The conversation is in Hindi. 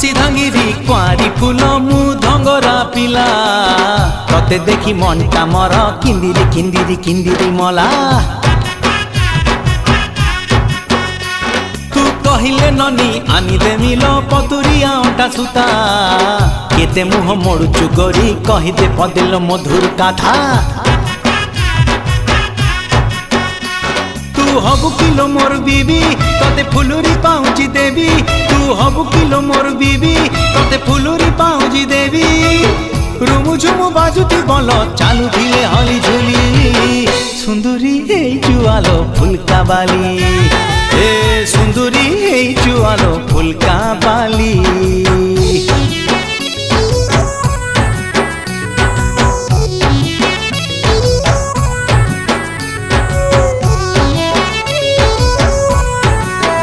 सिधांगिरी कुआरी फूल मु धंगरा पिला तते देखी मनटा मर किंदिरी किंदिरी किंदिरी मला तू कहिले ननी आनी देमिलो पतुरिया अंटा सुता केते मुह मोड़ुचु गोरी कहिदे पदेलो मधुर कथा तू हबु किलो मोर बीबी तते फुलुरी पाउची देवी तू हबु किलो मोर बीबी तते फुलुरी पाउची देवी रुमु झुमु बाजुती बोलो चालू धिले हली झुली सुंदरी हे जुआलो फुलका बाली ए सुंदरी हे जुआलो फुलका बाली